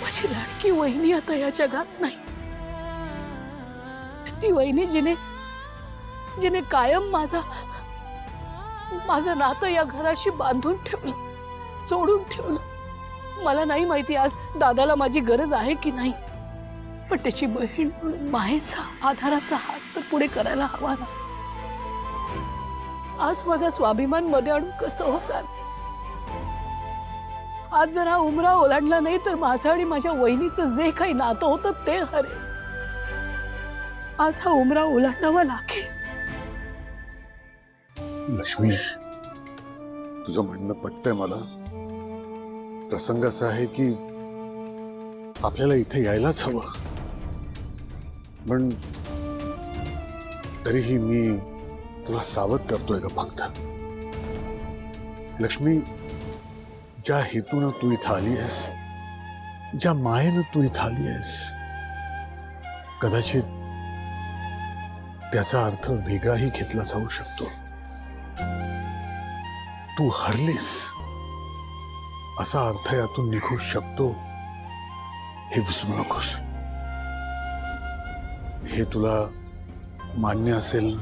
माझी लाडकी वहिनी आता या जगात नाही। ती वहिनी जिने जिने कायम माझं नातं या घराशी बांधून ठेवलं, जोडून ठेवलं। मला नाही माहिती आज दादाला माझी गरज आहे की नाही, पण त्याची बहीण म्हणून मायेचा आधाराचा हात तर पुढे करायला हवा ना। आज माझा स्वाभिमान मध्ये आणून कसं हो चालेल? आज जर हा उमरा ओलांडला नाही तर माझं आणि माझ्या वहिनीचं जे काही नातं होतं ते हरेल। आज हा उमरा ओलांडावा लागेल। लक्ष्मी, तुझं म्हणणं पटतंय मला। प्रसंग असा आहे की आपल्याला इथे यायलाच हवं, पण तरीही मी तुला सावध करतोय का फक्त। लक्ष्मी, ज्या हेतून तू इथं आली आहेस, ज्या मायेनं तू इथं आली आहेस, कदाचित त्याचा अर्थ वेगळाही घेतला जाऊ शकतो। तू हरलीस असा अर्थ यातून निघू शकतो, हे विसरू नकोस। हे तुला मान्य असेल?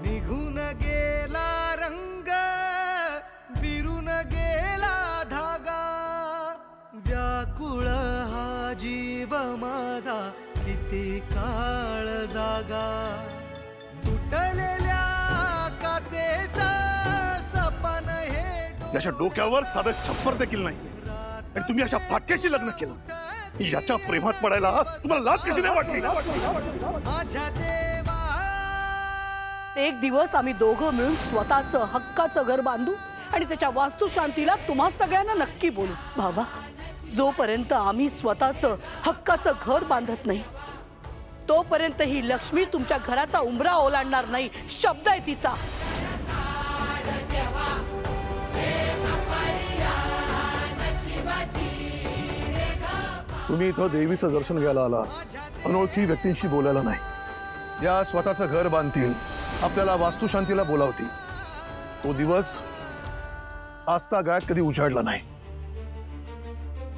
निघून गेला रंग, बिरून गेला धागा, व्याकुळ हा जीव माझा किती काळ जागा। तुटलेल्या काचेचा सपन हे याच्या डोक्यावर साधं छप्पर देखील नाही, आणि तुम्ही अशा फाटक्याशी लग्न केलं। याच्या प्रेमात पडायला तुम्हाला लाज कशी नाही वाटली? माझ्या देवा। एक दिवस आम्ही दोघं मिळून स्वतःचं हक्काचं घर बांधू आणि त्याच्या वास्तुशांतीला तुम्हा सगळ्यांना नक्की बोलू। बाबा, जोपर्यंत आम्ही स्वतःचं हक्काचं घर बांधत नाही तोपर्यंत ही लक्ष्मी तुमच्या घराचा उंबरा ओलांडणार नाही, शब्द आहे तिचा। तुम्ही इथं देवीचं दर्शन घ्यायला आला, अनोळखी व्यक्तींशी बोलायला नाही। या स्वतःचं घर बांधतील, आपल्याला वास्तुशांतीला बोलावतील। तो दिवस आस्था गाळ्यात कधी उजाडला नाही,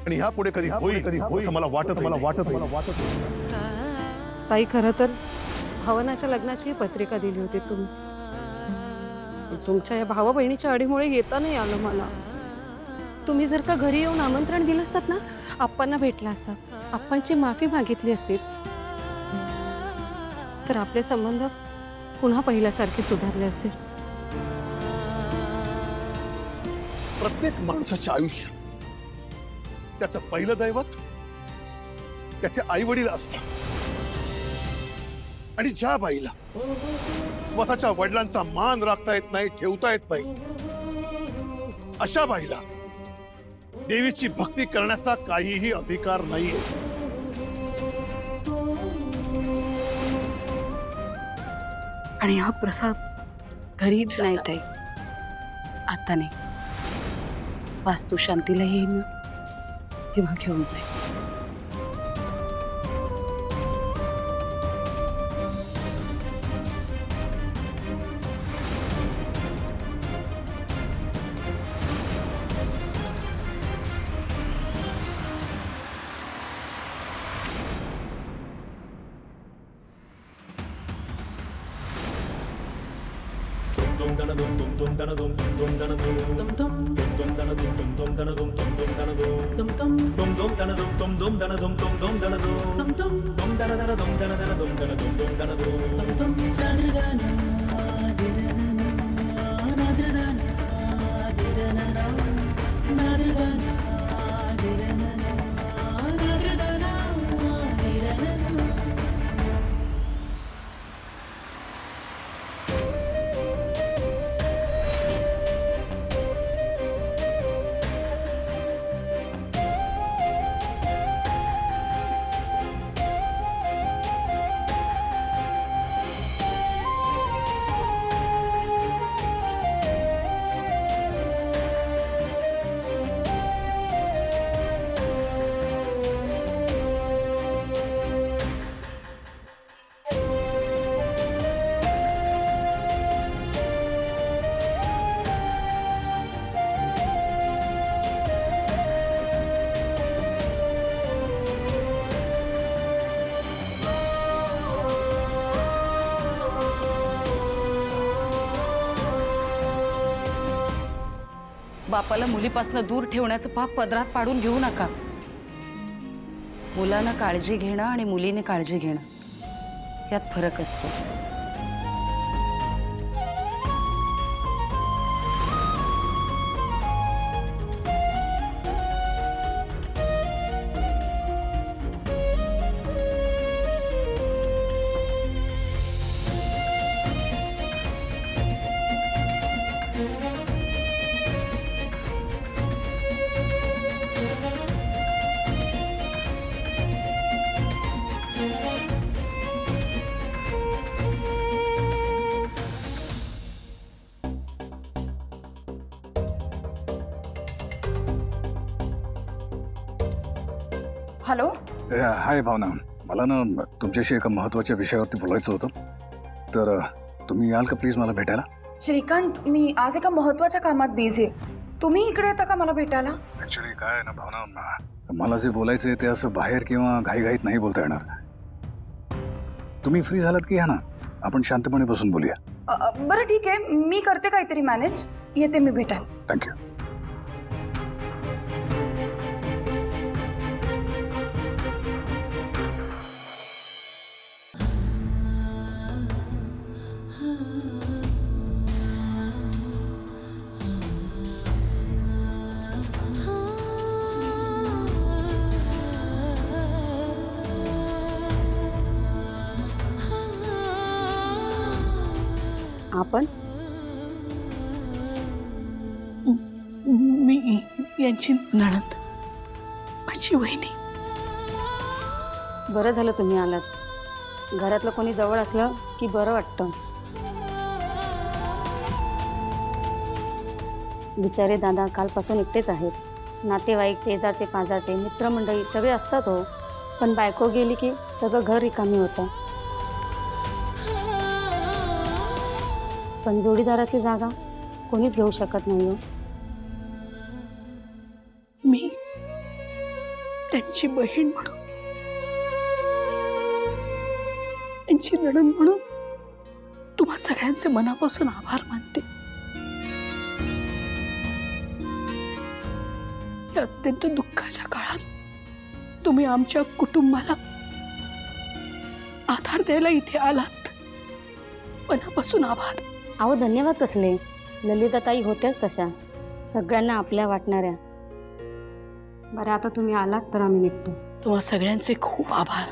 आणि ह्या पुढे कधी होईल असं मला वाटत ताई, खरं तर भावनाच्या लग्नाची पत्रिका दिली होती तुम्ही। तुमच्या या भावा बहिणीच्या अडीमुळे येता नाही आलं मला। तुम्ही जर का घरी येऊन आमंत्रण दिलं असतात ना, आप्पांना भेटला असता, आप्पांची माफी मागितली असती, तर आपले संबंध पुन्हा पहिल्यासारखे सुधारले असते। प्रत्येक माणसाच्या आयुष्यात त्याचं पहिलं दैवत त्याचे आई वडील असतात, आणि ज्या बाईला स्वतःच्या वडिलांचा मान राखता येत नाही, ठेवता येत नाही, अशा बाईला देवीची भक्ती करण्याचा काहीही अधिकार नाहीये। आणि हा प्रसाद घरी नाही ताई, आता नाही। वास्तुशांतीला येईन तेव्हा घेऊन जाईल। बापाला मुलीपासून दूर ठेवण्याचं पाप पदरात पाडून घेऊ नका. मुलानं काळजी घेणं आणि मुलीने काळजी घेणं यात फरक असतो. हॅलो. हाय भावना, मला ना तुमच्याशी एका महत्त्वाच्या विषयावरती बोलायचं होतं. तर तुम्ही याल का प्लीज मला भेटायला? श्रीकांत, मी आज एका महत्वाच्या कामात बिझी आहे. तुम्ही इकडे येता का मला भेटायला? ॲक्च्युली काय आहे ना भावना, मला जे बोलायचं आहे ते असं बाहेर किंवा घाईघाईत नाही बोलता येणार. तुम्ही फ्री झालात की या ना, आपण शांतपणे बसून बोलूया. बरं ठीक आहे, मी करते काहीतरी मॅनेज. येते मी भेटायला. थँक्यू. आपण मी यांची नणंद, माझी वहिनी. बरं झालं तुम्ही आलात. घरातलं कोणी जवळ असलं की बरं वाटतं. बिचारे दादा कालपासून एकटेच आहेत. नातेवाईक, शेजारचे पाजारचे, मित्रमंडळी सगळे असतात हो, पण बायको गेली की सगळं घर रिकामी होतं. पण जोडीदाराची जागा कोणीच घेऊ शकत नाही हो. मी त्यांची बहीण म्हणून, त्यांची नणंद म्हणून तुम्हा सगळ्यांचे मनापासून आभार मानते. या अत्यंत दुःखाच्या काळात तुम्ही आमच्या कुटुंबाला आधार द्यायला इथे आलात. मनापासून आभार. अहो धन्यवाद कसले, ललिताताई होत्याच तशा, सगळ्यांना आपल्या वाटणाऱ्या. बरं आता तुम्ही आलात तर आम्ही निघतो. तुम्हा सगळ्यांचे खूप आभार.